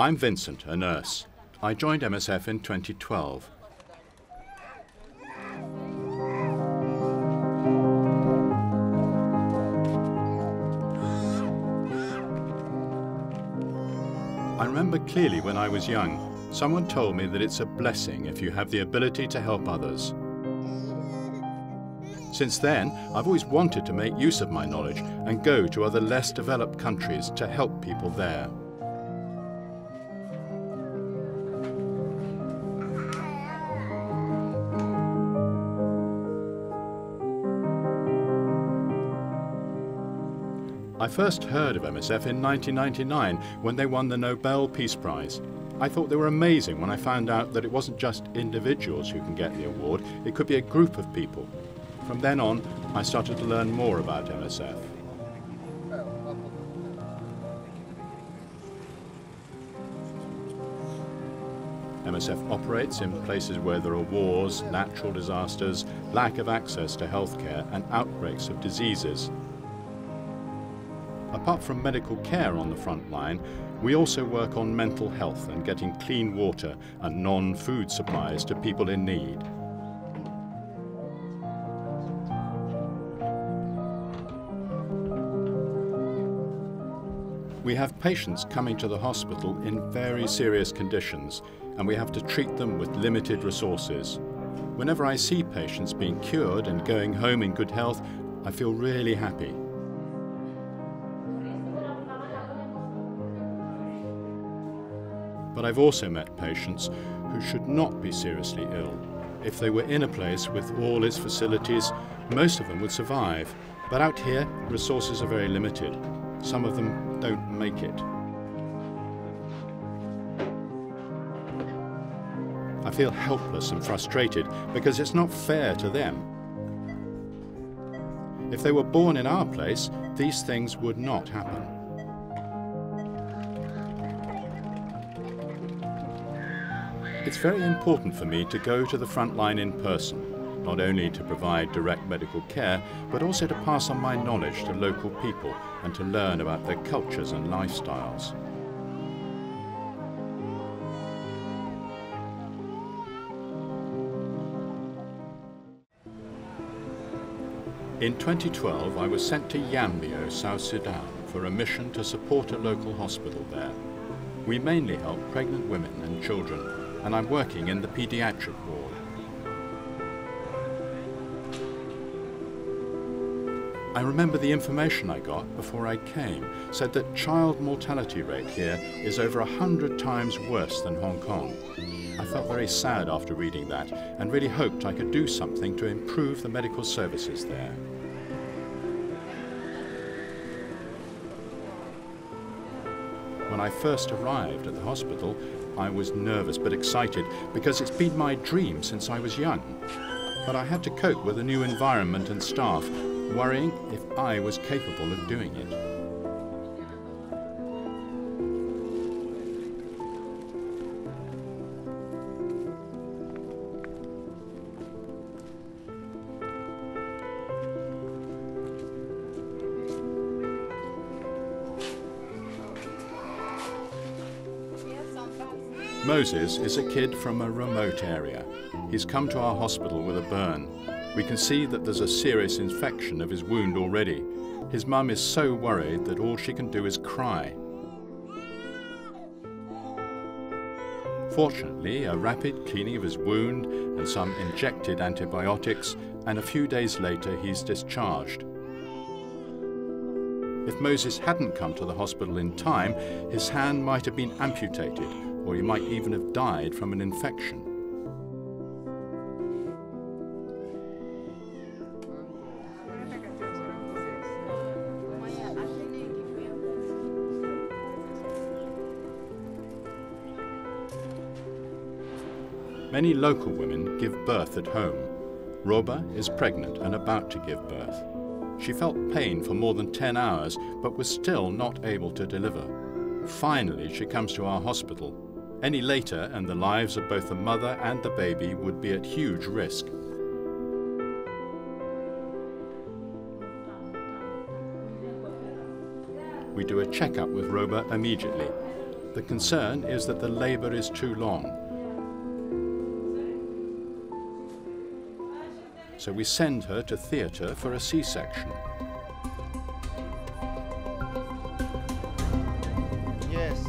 I'm Vincent, a nurse. I joined MSF in 2012. I remember clearly when I was young, someone told me that it's a blessing if you have the ability to help others. Since then, I've always wanted to make use of my knowledge and go to other less developed countries to help people there. I first heard of MSF in 1999 when they won the Nobel Peace Prize. I thought they were amazing when I found out that it wasn't just individuals who can get the award, it could be a group of people. From then on, I started to learn more about MSF. MSF operates in places where there are wars, natural disasters, lack of access to healthcare, and outbreaks of diseases. Apart from medical care on the front line, we also work on mental health and getting clean water and non-food supplies to people in need. We have patients coming to the hospital in very serious conditions, and we have to treat them with limited resources. Whenever I see patients being cured and going home in good health, I feel really happy. But I've also met patients who should not be seriously ill. If they were in a place with all its facilities, most of them would survive. But out here, resources are very limited. Some of them don't make it. I feel helpless and frustrated because it's not fair to them. If they were born in our place, these things would not happen. It's very important for me to go to the front line in person, not only to provide direct medical care, but also to pass on my knowledge to local people and to learn about their cultures and lifestyles. In 2012, I was sent to Yambio, South Sudan, for a mission to support a local hospital there. We mainly help pregnant women and children, and I'm working in the pediatric ward. I remember the information I got before I came said that child mortality rate here is over 100 times worse than Hong Kong. I felt very sad after reading that and really hoped I could do something to improve the medical services there. When I first arrived at the hospital, I was nervous but excited because it's been my dream since I was young. But I had to cope with a new environment and staff, worrying if I was capable of doing it. Moses is a kid from a remote area. He's come to our hospital with a burn. We can see that there's a serious infection of his wound already. His mum is so worried that all she can do is cry. Fortunately, a rapid cleaning of his wound and some injected antibiotics, and a few days later he's discharged. If Moses hadn't come to the hospital in time, his hand might have been amputated, or he might even have died from an infection. Many local women give birth at home. Roba is pregnant and about to give birth. She felt pain for more than 10 hours, but was still not able to deliver. Finally, she comes to our hospital. Any later, and the lives of both the mother and the baby would be at huge risk. We do a checkup with Roba immediately. The concern is that the labour is too long. So we send her to theatre for a C-section. Yes.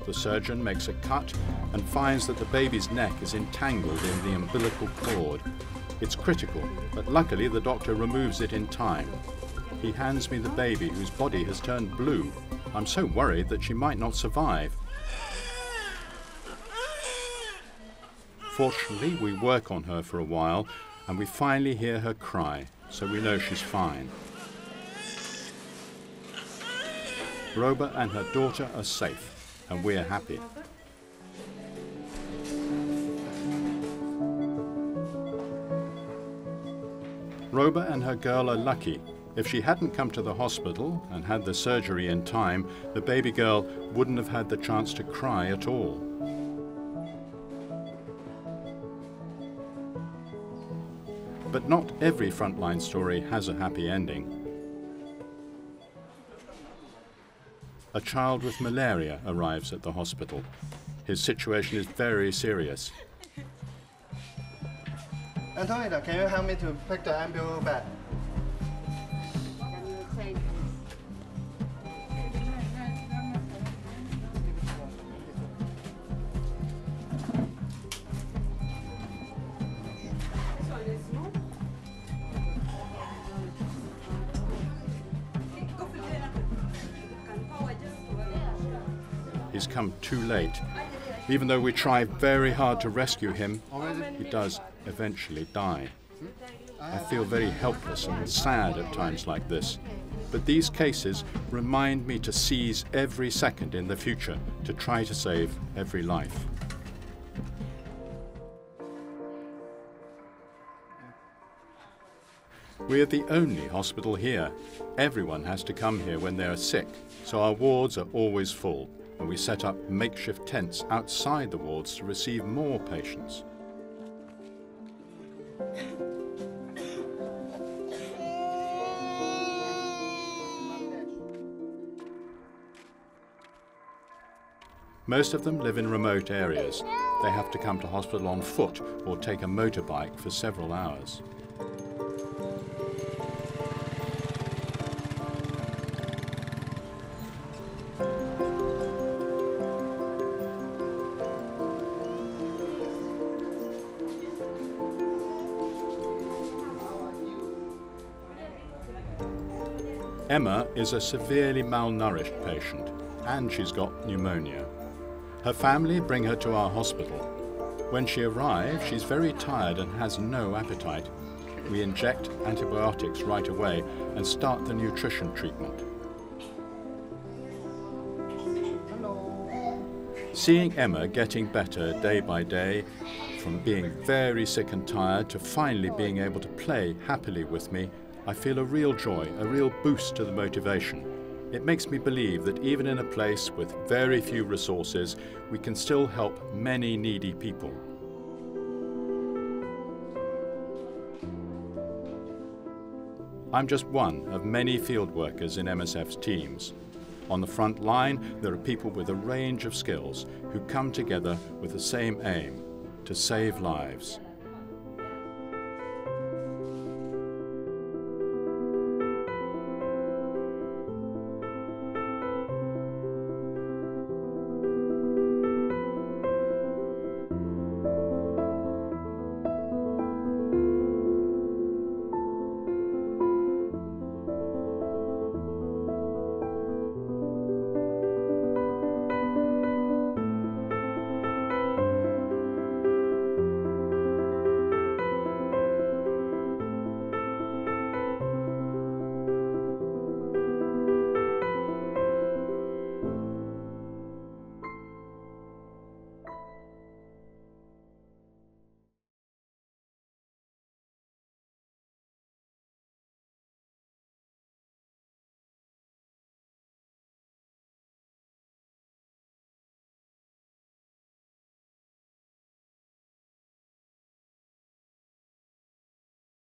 The surgeon makes a cut and finds that the baby's neck is entangled in the umbilical cord. It's critical, but luckily the doctor removes it in time. He hands me the baby, whose body has turned blue. I'm so worried that she might not survive. Fortunately, we work on her for a while, and we finally hear her cry, so we know she's fine. Roba and her daughter are safe, and we're happy. Roba and her girl are lucky. If she hadn't come to the hospital and had the surgery in time, the baby girl wouldn't have had the chance to cry at all. But not every frontline story has a happy ending. A child with malaria arrives at the hospital. His situation is very serious. Antonita, can you help me to pick the Yambio bag? He's come too late. Even though we try very hard to rescue him, he does eventually die. I feel very helpless and sad at times like this. But these cases remind me to seize every second in the future to try to save every life. We are the only hospital here. Everyone has to come here when they are sick, so our wards are always full, and we set up makeshift tents outside the wards to receive more patients. Most of them live in remote areas. They have to come to hospital on foot or take a motorbike for several hours. Emma is a severely malnourished patient, and she's got pneumonia. Her family bring her to our hospital. When she arrives, she's very tired and has no appetite. We inject antibiotics right away and start the nutrition treatment. Seeing Emma getting better day by day, from being very sick and tired to finally being able to play happily with me, I feel a real joy, a real boost to the motivation. It makes me believe that even in a place with very few resources, we can still help many needy people. I'm just one of many field workers in MSF's teams. On the front line, there are people with a range of skills who come together with the same aim: to save lives.